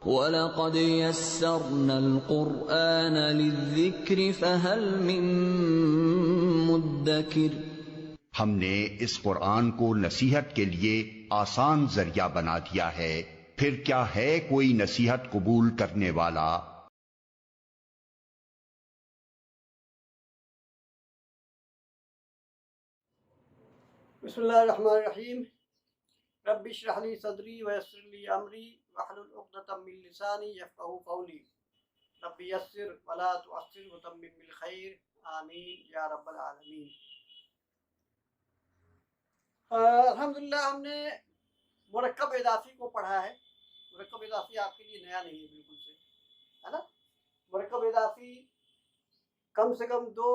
वलक़द यस्सरनल क़ुरआन लिज़्ज़िक्रि फ़हल मिन मुद्दकिर। हमने इस कुरान को नसीहत के लिए आसान जरिया बना दिया है, फिर क्या है कोई नसीहत कबूल करने वाला। बिस्मिल्लाहिर्रहमानिर्रहीम। रब्बि इश्रह ली सदरी व यस्सिर ली अमरी वहलुल उक़दतम मिन लिसानी यफ़क़हू क़ौली। रब्बि यस्सिर व ला तुअस्सिर व तम्मिम बिल खैर, आमीन या रब्बल आलमीन। अल्हम्दुलिल्लाह, हमने मुरक्कब इज़ाफ़ी को पढ़ा है। मुरक्कब इज़ाफ़ी आपके लिए नया नहीं है बिल्कुल से, है ना। मुरक्कब इज़ाफ़ी कम से कम दो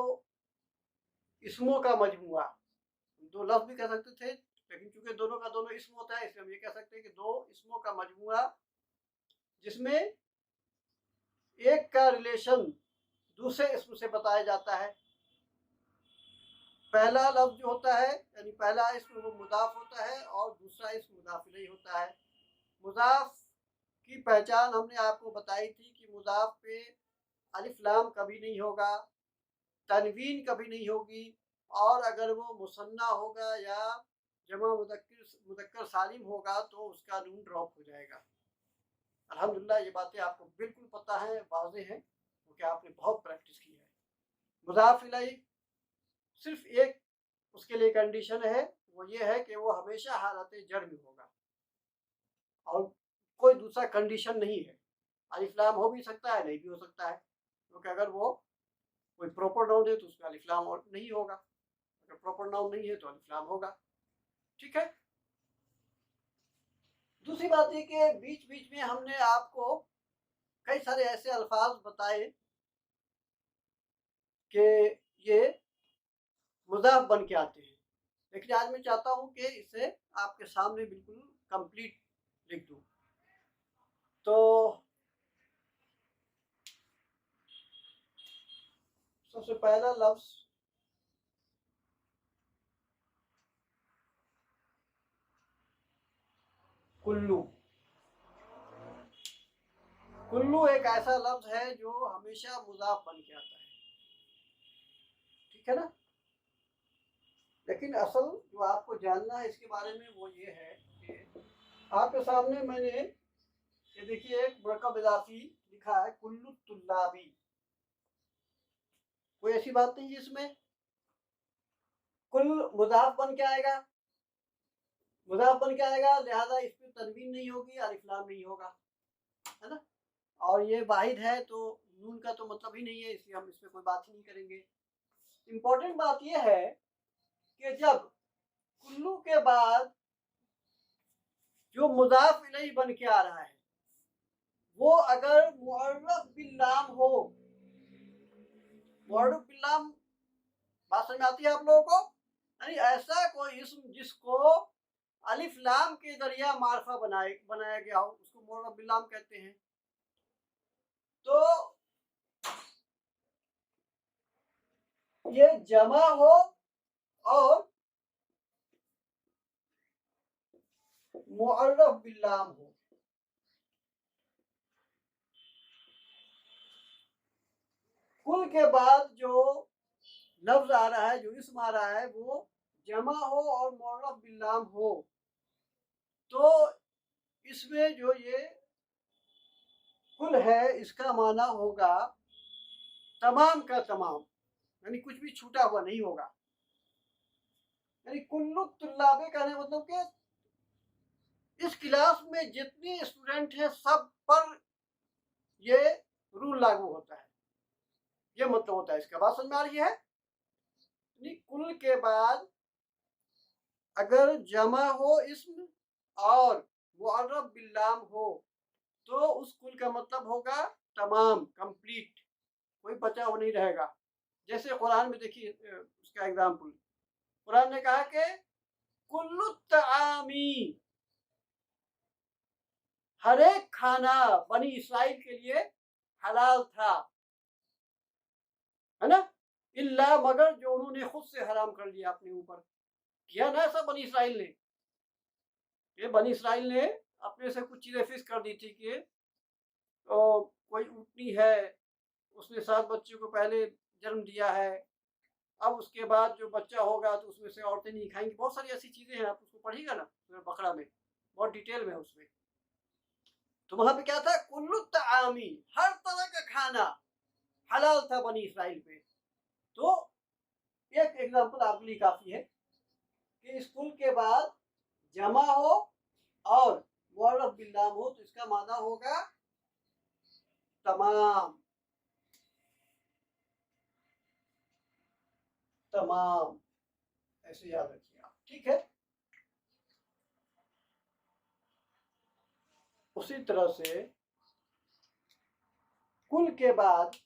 इसमों का मजमुआ, दो लफ्ज़ भी कह सकते थे, लेकिन चूंकि दोनों का दोनों इसम होता है इसलिए हम ये कह सकते हैं कि दो इसमों का मजमुआ, जिसमें एक का रिलेशन दूसरे इसम से बताया जाता है। पहला लफ्ज़ जो होता है, यानी पहला इसम वो मुदाफ होता है और दूसरा इसम मुदाफ इलैहि होता है। मुदाफ की पहचान हमने आपको बताई थी कि मुदाफ पे अलिफ लाम कभी नहीं होगा, तनवीन कभी नहीं होगी, और अगर वो मुसन्ना होगा या जमा मुदक्कर सालिम होगा तो उसका नून ड्रॉप हो जाएगा। अल्हम्दुलिल्लाह, ये बातें आपको बिल्कुल पता है, वाज़ेह हैं, क्योंकि आपने बहुत प्रैक्टिस की है। मुज़ाफ़ इलैहि सिर्फ एक उसके लिए कंडीशन है, वो ये है कि वो हमेशा हालत जर में होगा और कोई दूसरा कंडीशन नहीं है। अलिफ लाम हो भी सकता है, नहीं भी हो सकता है, क्योंकि अगर वो कोई प्रॉपर नाउन है तो उसमें अलिफ लाम और नहीं होगा, अगर प्रॉपर नाउन नहीं है तो अलिफ लाम होगा। ठीक है। दूसरी बात ये कि बीच बीच में हमने आपको कई सारे ऐसे अल्फाज बताए कि ये मुज़ाफ बन के आते हैं, लेकिन आज मैं चाहता हूं कि इसे आपके सामने बिल्कुल कंप्लीट लिख दूं। तो सबसे पहला लफ्ज कुल्लू। कुल्लू एक ऐसा लफ्ज है जो हमेशा मुज़ाफ बन के आता है, ठीक है ना। लेकिन असल जो आपको जानना है इसके बारे में वो ये है कि आपके सामने मैंने ये देखिए एक मुरक्कब इज़ाफ़ी लिखा है, कुल्लु तुल्लाबी। कोई ऐसी बात नहीं है इसमें, कुल मुज़ाफ बन के आएगा, मुज़ाफ बन के आएगा, लिहाजा इस पर तनवीन नहीं होगी, अलिफ लाम नहीं होगा, है ना। और ये वाहिद है तो नून का तो मतलब ही नहीं है, इसलिए हम इस पर कोई बात ही नहीं करेंगे। इम्पोर्टेंट बात यह है कि जब कुल्लू के बाद जो मुज़ाफ इलैहि बन के आ रहा है वो अगर मुअर्रफ बिल्लाम हो, मुअर्रफ बिल्लाम बात समझ में आती है आप लोगों को, यानी ऐसा कोई इस्म जिसको अलिफ लाम के जरिया मार्फा बनाया गया हो, उसको मुअर्रफ बिल्लाम कहते हैं। तो ये जमा हो और मुअर्रफ बिल्लाम हो, कुल के बाद जो लफ्ज आ रहा है, जो इस्म आ रहा है, वो जमा हो और मुअर्रफ बिल्लाम हो, तो इसमें जो ये कुल है इसका माना होगा तमाम का तमाम, यानी कुछ भी छूटा हुआ नहीं होगा। यानी कुल्लु तुल्लाबे कहने मतलब कि इस क्लास में जितने स्टूडेंट हैं सब पर ये रूल लागू होता है, ये मतलब होता है इसका। बात समझ में आ रही है। यानी कुल के बाद अगर जमा हो इस्म और मुअर्रफ बिल्लाम हो तो उस कुल का मतलब होगा तमाम, कंप्लीट, कोई बचा हुआ नहीं रहेगा। जैसे कुरान में देखिए उसका एग्जाम्पल, कुरान ने कहा कि कुल्लु तआमी, हर एक खाना बनी इसराइल के लिए हलाल था, है ना, इल्ला मगर जो उन्होंने खुद से हराम कर लिया अपने ऊपर। किया ना ऐसा बनी इसराइल ने, ये बनी इसराइल ने अपने से कुछ चीजें फिक्स कर दी थी कि तो कोई ऊँटनी है, उसने 7 बच्चों को पहले जन्म दिया है, अब उसके बाद जो बच्चा होगा तो उसमें से औरतें नहीं खाएंगी। बहुत सारी ऐसी चीज़ें हैं, आप उसको पढ़िएगा ना बकरा में, बहुत डिटेल में है उसमें। तो वहां पे क्या था, कुल्लु तामी, हर तरह का खाना हलाल था बनी इसराइल पे। तो एक एग्जांपल आपके लिए काफी है कि स्कूल के बाद जमा हो और मुअर्रफ बिल्लाम हो, तो इसका माना होगा तमाम, तमाम, ऐसे याद रखिए आप, ठीक है। उसी तरह से कुल के बाद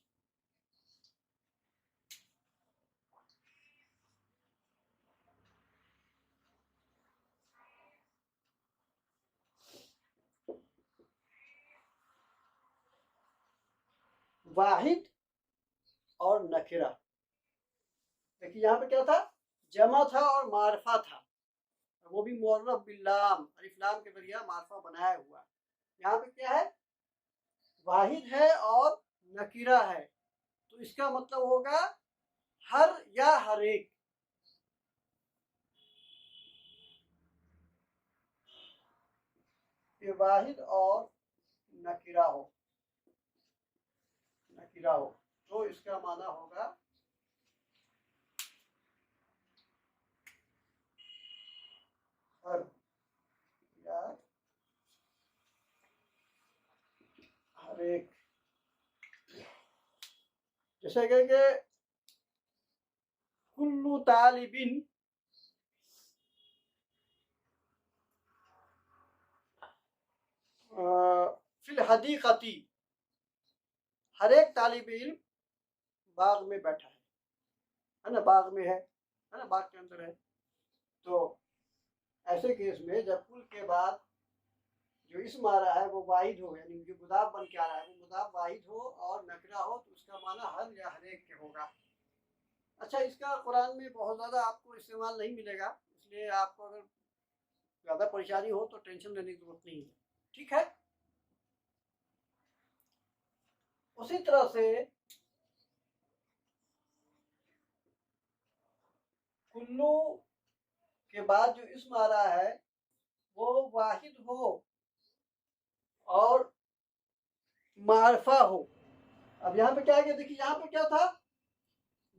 वाहिद और नकिरा। देखिए यहाँ पे क्या था, जमा था और मारफा था, वो भी मुअर्रफ बिल्लाम, अलिफ लाम के जरिए मारफा बनाया हुआ। यहाँ पे क्या है, वाहिद है और नकीरा है, तो इसका मतलब होगा हर या हर एक। ये वाहिद और नकीरा हो, नकीरा हो, तो इसका माना होगा हर या हर एक। जैसे कहेंगे कुल्लू तालिबिन, फिल हदीकती, हर एक तालिब इल्म बाग में बैठा है ना, बाग में है ना, बाग के अंदर है। तो ऐसे केस में जब कुल के बाद जो इसम आ रहा है वो वाहिद हो, यानी जो मुदाफ बन के आ रहा है वो मुदाफ वाहिद हो और नकरा हो, तो उसका माना हर या हर एक के होगा। अच्छा, इसका कुरान में बहुत ज़्यादा आपको इस्तेमाल नहीं मिलेगा, इसलिए आपको अगर ज़्यादा परेशानी हो तो टेंशन लेने की जरूरत नहीं है, ठीक है। उसी तरह से कुल्लू के बाद जो इसम आ रहा है वो वाहिद हो और मारफा हो। अब यहाँ पे क्या है, देखिए यहाँ पे क्या था,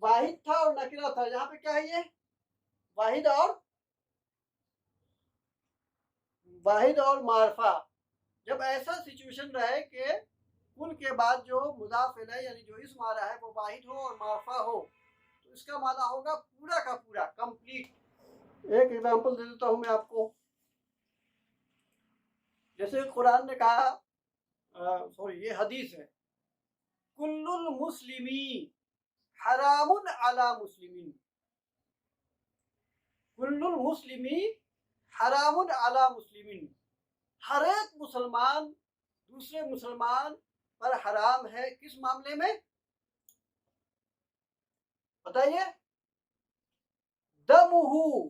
वाहिद था और नकिरा था, यहाँ पे क्या है, ये वाहिद और मारफा। जब ऐसा सिचुएशन रहे कि कुल के बाद जो मुदाफ इलैह यानी जो इसम आ रहा है वो वाहिद हो और मारफा हो, तो इसका माना होगा पूरा का पूरा, कंप्लीट। एक एग्जांपल दे देता हूं मैं आपको। जैसे कुरान ने कहा, सॉरी ये हदीस है, कुल्लुल मुस्लिमी हरामुन अला मुस्लिमीन, कुल्लुल मुस्लिमी हरामुन अला मुस्लिमीन, हर एक मुसलमान दूसरे मुसलमान पर हराम है। किस मामले में बताइए, दमुहु,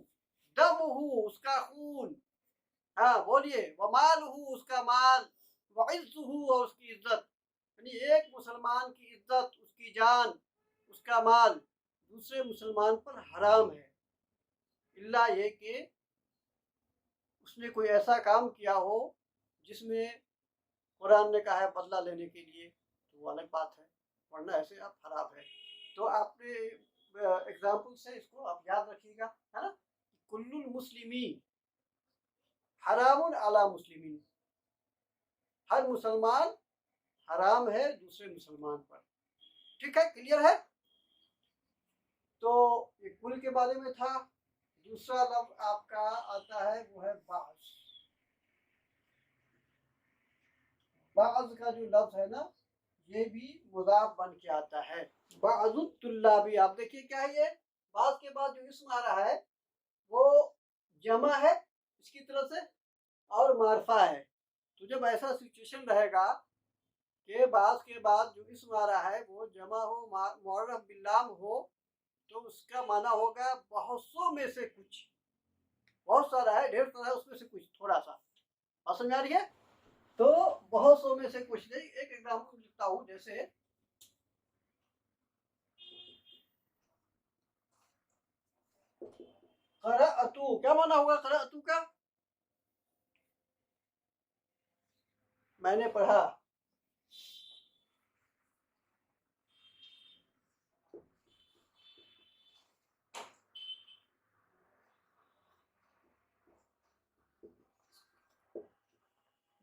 दमुहु उसका खून, हाँ बोलिए, वमालहु उसका माल, वइज्जुहु और उसकी इज्जत। यानी एक मुसलमान की इज्जत, उसकी जान, उसका माल दूसरे मुसलमान पर हराम है, इल्ला ये कि उसने कोई ऐसा काम किया हो जिसमें कुरान ने कहा है बदला लेने के लिए, तो वो अलग बात है, वरना ऐसे आप खराब है। तो आपने एग्जाम्पल से इसको आप याद रखिएगा, है ना। कुल्लुल मुस्लिमी हरामुन अला मुस्लिमीन, हर मुसलमान हराम है दूसरे मुसलमान पर, ठीक है, क्लियर है। तो ये कुल के बारे में था। दूसरा लफ्ज आपका आता है वो है बाज। बाज का जो लफ्ज है ना, ये भी मुदाफ बन के आता है। बाजुत्तुल्लाबी, आप देखिए क्या है ये, बाज के बाद जो इसम आ रहा है वो जमा है इसकी तरफ से और मारफा है। तो जब ऐसा सिचुएशन रहेगा कि बाज के बाद जो इसम आ रहा है वो जमा हो, मुअर्रफ बिल्लाम हो, तो उसका माना होगा बहुत सौ में से कुछ, बहुत सारा है, ढेर सारा है, उसमें से कुछ थोड़ा सा। बात समझ आ रही है। तो बहुत सौ में से कुछ नहीं, एक एग्जाम्पल लिखता हूं, जैसे क़राअतु, क्या माना होगा क़राअतु का? मैंने पढ़ा।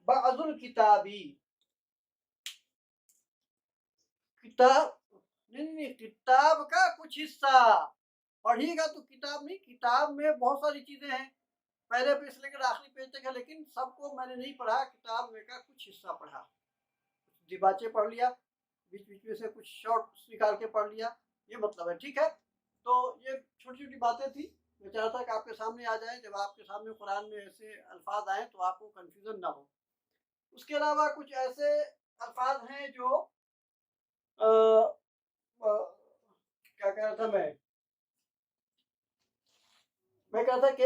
बाजुल किताबी, किताब नहीं, किताब का कुछ हिस्सा पढ़िएगा तो किताब नहीं, किताब में बहुत सारी चीजें हैं, पहले पेज से लेकर आखिरी पेज तक है, लेकिन सबको मैंने नहीं पढ़ा, किताब में का कुछ हिस्सा पढ़ा, दिबाचे पढ़ लिया, बीच बीच में से कुछ शॉर्ट निकाल के पढ़ लिया, ये मतलब है। ठीक है, तो ये छोटी छोटी बातें थी, मैं चाहता था कि आपके सामने आ जाए, जब आपके सामने कुरान में ऐसे अल्फाज आए तो आपको कंफ्यूजन ना हो। उसके अलावा कुछ ऐसे अल्फाज हैं जो आ, आ, क्या कह रहा था मैं कह रहा था कि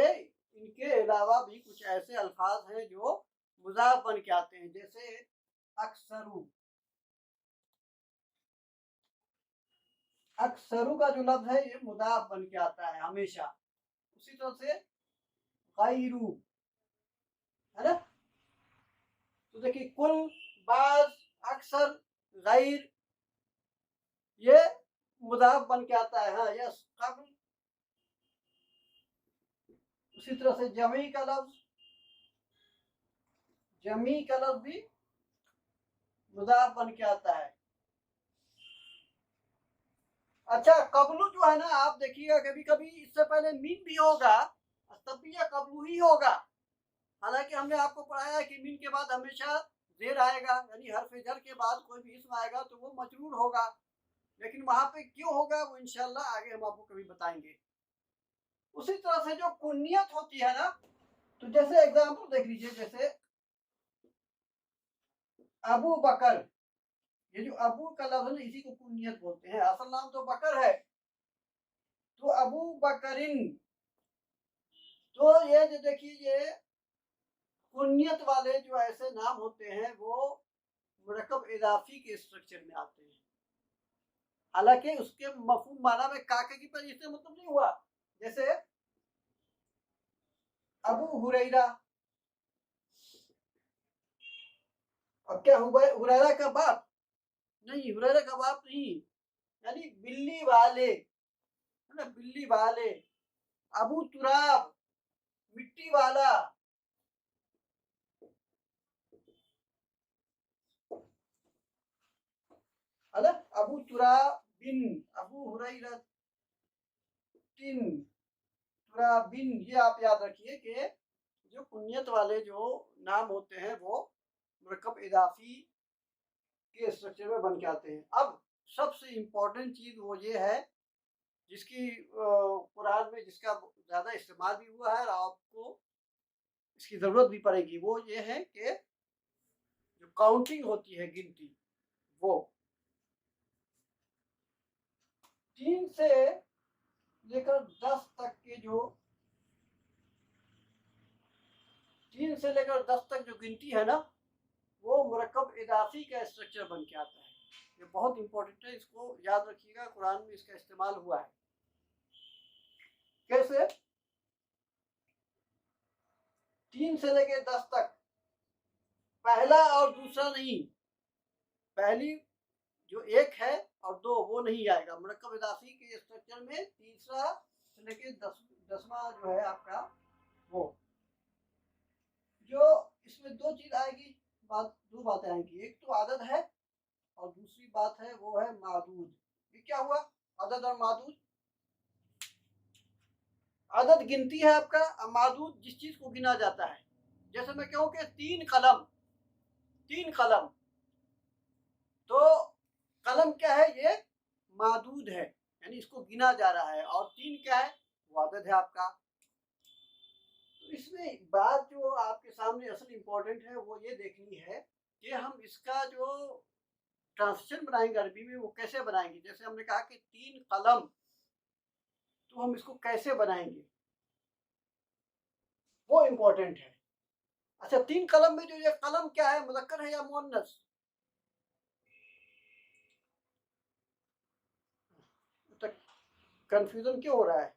इनके अलावा भी कुछ ऐसे अल्फाज हैं जो मुजाफ बन के आते हैं, जैसे अक्सरू, अक्सरू का जो लफ्ज है ये मुदाफ बन के आता है हमेशा। उसी तरह से गैरू, है ना, तो देखिए कुल, बाज, अक्सर, गैर, ये मुदाफ बन के आता है। हाँ, यस, कब्ल। उसी तरह से जमी का लफ्ज, जमी का लफ्ज भी मुदाफ बन के आता है। अच्छा, कबलू जो है ना, आप देखिएगा कभी कभी इससे पहले मीन भी होगा, तब भी यह कबलू ही होगा। हालांकि हमने आपको पढ़ाया है कि मीन के बाद हमेशा जेर आएगा, यानी हर्फ जर के बाद कोई भी इसम आएगा तो वो मजरूर होगा, लेकिन वहां पे क्यों होगा वो इंशाल्लाह आगे हम आपको कभी बताएंगे। उसी तरह से जो कुन्नियत होती है ना, तो जैसे एग्जाम्पल देख लीजिए, जैसे अबू बकर, ये जो अबू का लफ्ज है इसी को कुन्नियत बोलते हैं, असल नाम तो बकर है, तो अबू बकरिन, तो ये जो देखिए ये कुन्नियत वाले जो ऐसे नाम होते हैं वो मुरक्कब इजाफी के स्ट्रक्चर में आते हैं। हालांकि उसके मफहूम माना में काके की पर इससे मतलब नहीं हुआ, जैसे अबू हुरैरा, अब क्या हुरैरा का बाप नहीं, हुरैरा का बाप नहीं, यानी बिल्ली वाले, है ना, बिल्ली वाले। अबू तुराब, मिट्टी वाला। है ना, अबू तुराब बिन, अबू हुरैरा तिन, तुराब बिन, ये आप याद रखिए कि जो कुनियत वाले जो नाम होते हैं वो मुरक्कब इजाफी के स्ट्रक्चर में बन के आते हैं। अब सबसे इम्पोर्टेंट चीज वो ये है जिसकी कुरान में जिसका ज्यादा इस्तेमाल भी हुआ है और आपको इसकी जरूरत भी पड़ेगी, वो ये है कि जो काउंटिंग होती है, गिनती, वो 3 से लेकर 10 तक के जो 3 से लेकर 10 तक जो गिनती है ना, वो मुरक्कब इजाफी का स्ट्रक्चर बन के आता है। ये बहुत इंपॉर्टेंट है, इसको याद रखिएगा, कुरान में इसका इस्तेमाल हुआ है। कैसे? 3 से लेकर 10 तक, पहला और दूसरा नहीं, पहली जो एक है और दो वो नहीं आएगा मुरक्कब इजाफी के स्ट्रक्चर में। तीसरा से लेकर 10वां जो है आपका, वो जो इसमें दो चीज आएगी, दो बातें आएंगी, एक तो आदद है और दूसरी बात है वो है मादूद। ये क्या हुआ? आदद और मादूद। आदद गिनती है आपका, और मादूद जिस चीज को गिना जाता है। जैसे मैं कहूँ कि 3 कलम, 3 कलम, तो कलम क्या है? ये मादूद है, यानी इसको गिना जा रहा है, और 3 क्या है? वो आदद है आपका। तो इसमें बात जो आपके सामने असल इम्पोर्टेंट है वो ये देखनी है कि हम इसका जो ट्रांसलेशन बनाएंगे अरबी में वो कैसे बनाएंगे। जैसे हमने कहा कि 3 कलम, तो हम इसको कैसे बनाएंगे वो इम्पोर्टेंट है। अच्छा, 3 कलम में जो ये कलम क्या है, मुज़क्कर है या मुअन्नस? तो कंफ्यूजन क्यों हो रहा है?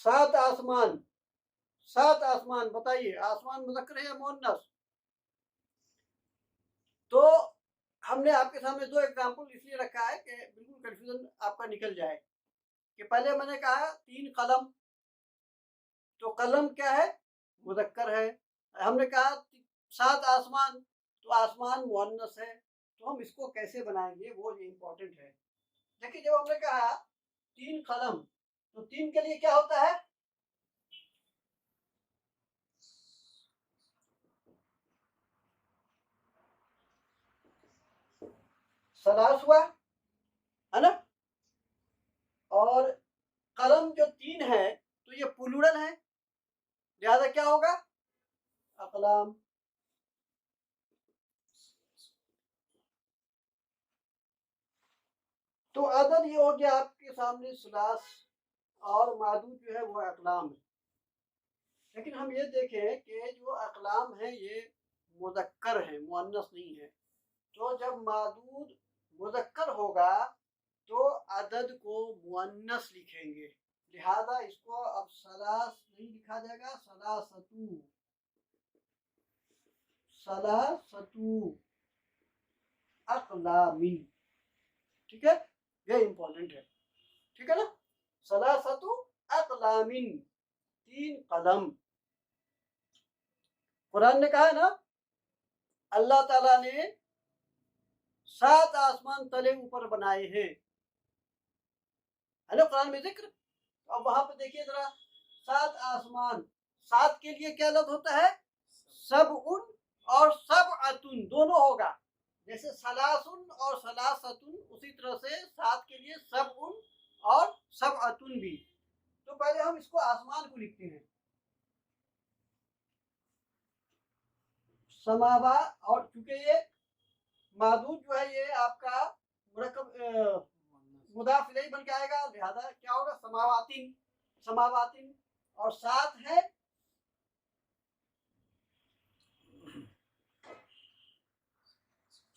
7 आसमान, 7 आसमान, बताइए आसमान मुज़क्कर है या मुअन्नस? तो हमने आपके सामने 2 एग्जाम्पल इसलिए रखा है कि बिल्कुल कंफ्यूजन आपका निकल जाए। कि पहले मैंने कहा 3 कलम, तो कलम क्या है, मुज़क्कर है। हमने कहा 7 आसमान, तो आसमान मुअन्नस है। तो हम इसको कैसे बनाएंगे, वो ये इंपॉर्टेंट है। देखिए, जब हमने कहा 3 कलम, तो 3 के लिए क्या होता है, सलास हुआ, है ना। और कलम जो 3 है, तो ये प्लूरल है, लिहाजा क्या होगा, अकलाम। तो अदद ये हो गया आपके सामने सलास, और मादूद जो है वो अकलाम है। लेकिन हम ये देखें कि जो अकलाम है ये मुज़क्कर है, मुअन्नस नहीं है। तो जब मादूद मुज़क्कर होगा तो अदद को मुअन्नस लिखेंगे, लिहाजा इसको अब सलास नहीं लिखा जाएगा, सलासतू, सलासतू अकलामी। ठीक है, ये इंपॉर्टेंट है, ठीक है ना। सलासतु अकलामिन, 3 कदम। कुरान ने कहा है ना, अल्लाह ताला ने 7 आसमान तले ऊपर बनाए हैं, है ना, कुरान में जिक्र। अब वहां पे देखिए जरा, 7 आसमान, 7 के लिए क्या लफ्ज होता है, सब उन और सब अतुन दोनों होगा। जैसे सलासुन और सलासतुन, उसी तरह से 7 के लिए सब उन और सब अतुन भी। तो पहले हम इसको आसमान को लिखते हैं, समावा, और चूंकि ये मादूद जो है ये आपका मुरक्कब मुदाफ इलैहि बन के आएगा, लिहाजा क्या होगा, समावातिन, समावातिन। और 7 है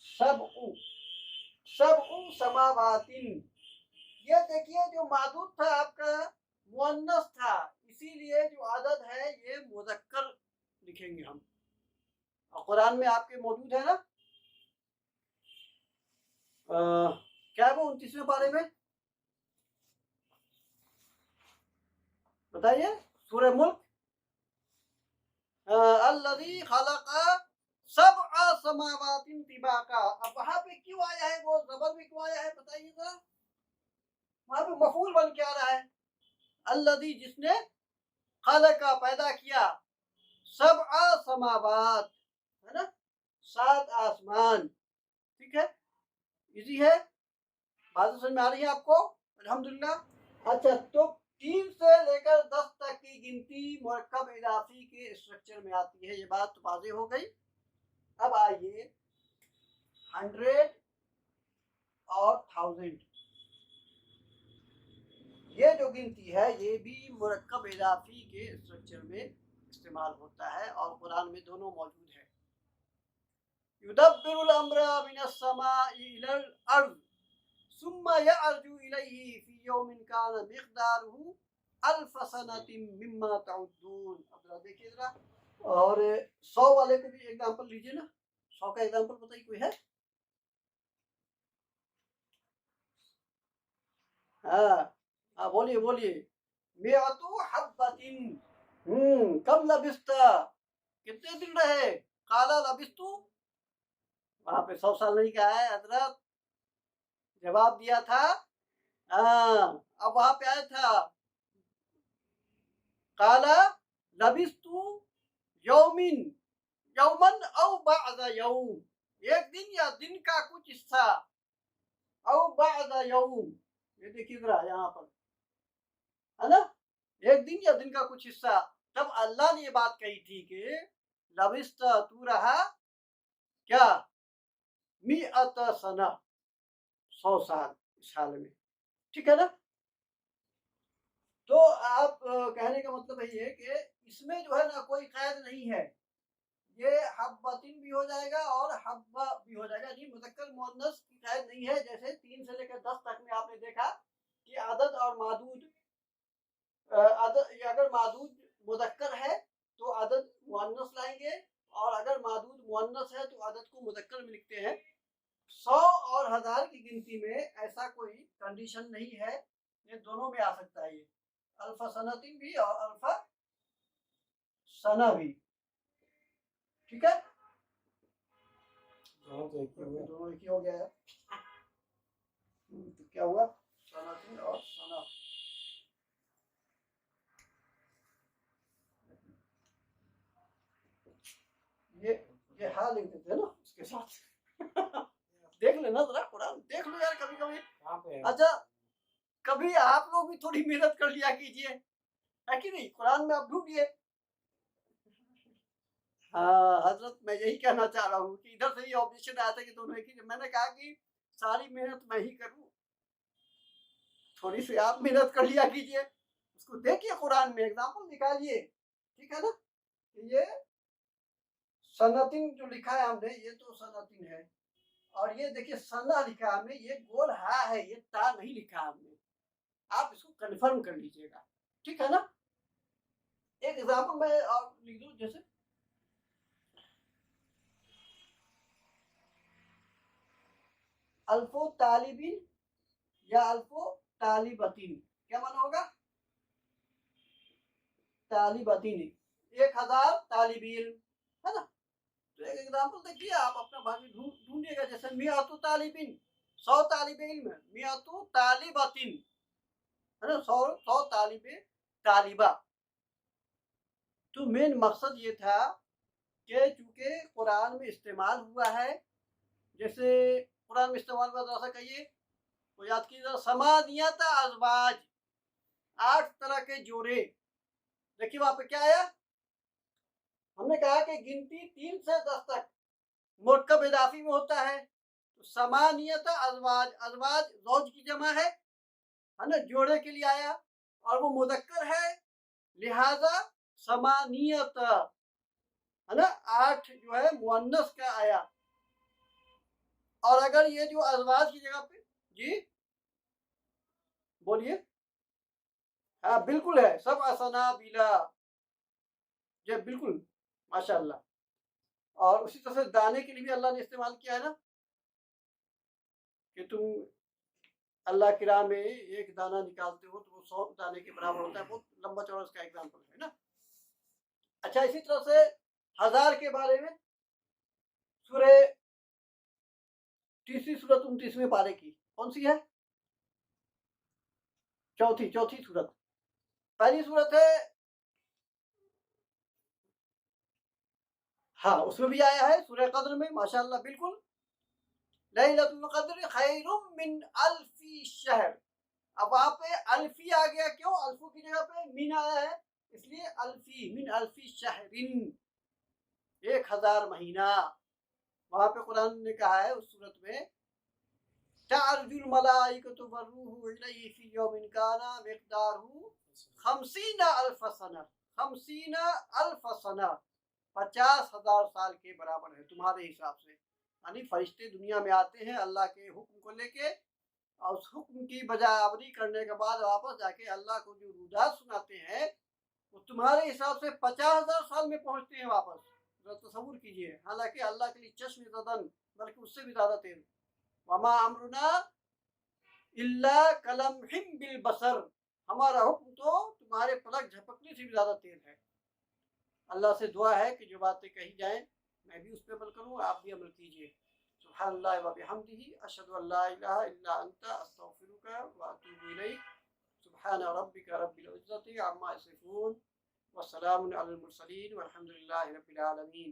सबउ, सबउ समावातिन। ये देखिए, जो मादूद था आपका मुअन्नस था, इसीलिए जो अदद है ये मुज़क्कर लिखेंगे हम। और कुरान में आपके मौजूद है ना, क्या वो 29वें पारे में, बताइए, सूरह मुल्क, अल्लज़ी खलक़ा सबअ समावातिन तिबाका। अब वहां पे क्यों आया है, वो जबर में क्यों आया है, बताइए जरा। वहां पे मफूल बन के आ रहा है, अल्लज़ी जिसने, खलक़ा पैदा किया, सबअ समावात, है ना, 7 आसमान। ठीक है, इजी है, बात समझ में आ रही है आपको, अल्हम्दुलिल्लाह। अच्छा, तो 3 से लेकर 10 तक की गिनती मुरक्कब इजाफी के स्ट्रक्चर में आती है, ये बात तो वाज़ेह हो गई। अब आइए 100 और 1000, ये जो गिनती है ये भी मुरक्कब इजाफी के स्ट्रक्चर में इस्तेमाल होता है, और कुरान में दोनों मौजूद है। युदब्बिरुल अम्रा मिनस समाई इलल अर्ज़ सुम्मा यअरजु इलैहि फी यौमिन काना मिक़दारुहु अल्फ सनतिन मिम्मा तउद्दून। अब जरा देखिए जरा, और 100 वाले को भी एग्जांपल लीजिए ना, 100 का एग्जांपल बताइए, कोई है? हाँ बोलिए बोलिए। मिअतु हब्बतिन, कब लबिस्ता, कितने दिन रहे, काला लबिस्तु, वहां पे 100 साल नहीं कहा है हजरत, जवाब दिया था। अब वहां पे आया था, काला लबिस्तु यौमिन, यौमन औ बअद यौम, एक दिन या दिन का कुछ हिस्सा, औ बअद यौम, ये देखिए जरा यहाँ पर, है ना, एक दिन या दिन का कुछ हिस्सा। तब अल्लाह ने ये बात कही थी कि लबिस्त, तू रहा क्या, मिअत सना, 100 साल इस हाल में, ठीक है ना। तो आप कहने का मतलब यही है कि इसमें जो है ना कोई कैद नहीं है, ये हब्बतिन भी हो जाएगा और हब्बा भी हो जाएगा। जी मुज़क्कर मुअन्नस की कैद नहीं है। जैसे 3 से लेकर 10 तक में आपने देखा कि अदद और मादूद, अदद अगर मादूद मुज़क्कर है तो अदद मुअन्नस लाएंगे, और अगर मादूद मुअन्नस है तो अदद को मुज़क्कर में लिखते हैं। 100 और 1000 की गिनती में ऐसा कोई कंडीशन नहीं है, ये दोनों में आ सकता है। ये अल्फा सनतिन भी और अल्फा सना भी, ठीक है। दोनों एक ही हो गया है। तो क्या हुआ, सनातिन और सना। ये हाँ लिख देते हैं ना उसके साथ। देख लेना जरा कुरान, देख लो यार कभी कभी। अच्छा कभी आप लोग भी थोड़ी मेहनत कर लिया कीजिए, है कि नहीं, कुरान में आप ढूंढिए। हाँ हजरत, मैं यही कहना चाह रहा हूँ कि इधर से ये ऑब्जेक्शन आया था कि दोनों एक ही। मैंने कहा कि सारी मेहनत मैं ही करूँ, थोड़ी सी आप मेहनत कर लिया कीजिए। उसको देखिए कुरान में एग्जाम्पल निकालिए, ठीक है ना। ये सनतिन जो लिखा है हमने, ये तो सनतिन है, और ये देखिए सना लिखा है हमने, ये गोल हा है, ये ता नहीं लिखा हमने। आप इसको कंफर्म कर लीजिएगा, ठीक है ना। एक एग्जाम्पल मैं आप लिख दूं, जैसे अल्फो तालिबिन या अल्फो तालिबतीन, क्या माना होगा, तालिबतीन, 1000 तालिबीन, है ना। तो एक एग्जाम्पल देखिए, आप अपना भाषा ढूंढिएगा। जैसे मियातु तालिबिन, 100 तालिबे इल्म, मियातु तालिबतीन, है ना, 100 तालिबे तालिबा। तो मेन मकसद ये था कि चूंकि कुरान में इस्तेमाल हुआ है, जैसे कुरान में इस्तेमाल हुआ, तो ऐसा कहिए तो याद कीजिए, समानियत अज़वाज, 8 तरह के जोड़े। देखिए वहां पे क्या आया, हमने कहा कि गिनती 3 से 10 तक मुरकब इदाफी में होता है। तो समानियत अज़वाज, अज़वाज ज़ौज की जमा है ना, जोड़े के लिए आया, और वो मुज़क्कर है, लिहाजा समानियत, है ना, 8 जो है मुअन्नस का आया। और अगर ये जो अज़वाज की जगह पे, जी बोलिए, हाँ बिल्कुल है, सब असना बिला, जी बिल्कुल, माशाअल्लाह। और उसी तरह से दाने के लिए भी अल्लाह ने इस्तेमाल किया है ना, कि तुम अल्लाह की राह में एक दाना निकालते हो तो वो 100 दाने के बराबर होता है। बहुत लंबा चौड़ा इसका एग्जाम्पल है ना। अच्छा इसी तरह से 1000 के बारे में सूरह, तीसरी सूरत 29वें पारे की, कौन सी है, चौथी सूरत। पहली सूरत है, हाँ उसमें भी आया है, सूरह कद्र में, माशाअल्लाह बिल्कुल। लैलतुल क़द्र खैरुम मिन अल्फी शहर। अब वहां पे अल्फी आ गया, क्यों, अल्फू की जगह पे मिन आया है, इसलिए अल्फी, मिन अल्फी शहरिन, 1000 महीना। वहां पे कुरान ने कहा है उस सूरत में, तारुजुल मलाइकतु वरूहु इलैहि फी यौमिन काना मिक़दारुहु 50 अल्फ सना, 50 अल्फ सना, 50,000 साल के बराबर है तुम्हारे हिसाब से। यानी फरिश्ते दुनिया में आते हैं अल्लाह के हुक्म को लेके, और उस हुक्म की बजावरी करने के बाद वापस जाके अल्लाह को जो रुदात सुनाते हैं, वो तुम्हारे हिसाब से 50,000 साल में पहुंचते हैं वापस। तसव्वुर कीजिए, हालांकि अल्लाह के लिए चश्म ज़दन, बल्कि उससे भी ज्यादा तेज। वमा अमरुना इल्ला कलमहिम बिल बसर, हमारा हुक्म तो तुम्हारे पलक झपकने से भी ज्यादा तेज है। अल्लाह से दुआ है कि जो बातें कही जाएं मैं भी उस पर अमल करूँ, आप भी अमल कीजिए। सुब्हानल्लाहि व बिहम्दिही, अशहदु अल्ला इलाहा इल्ला अंता, अस्तगफिरुका व अतूबु इलैक। सुब्हान रब्बिका रब्बिल इज्जति अम्मा यसिफून, व सलामुन अलल मुरसलीन, वल्हम्दुलिल्लाहि रब्बिल आलमीन।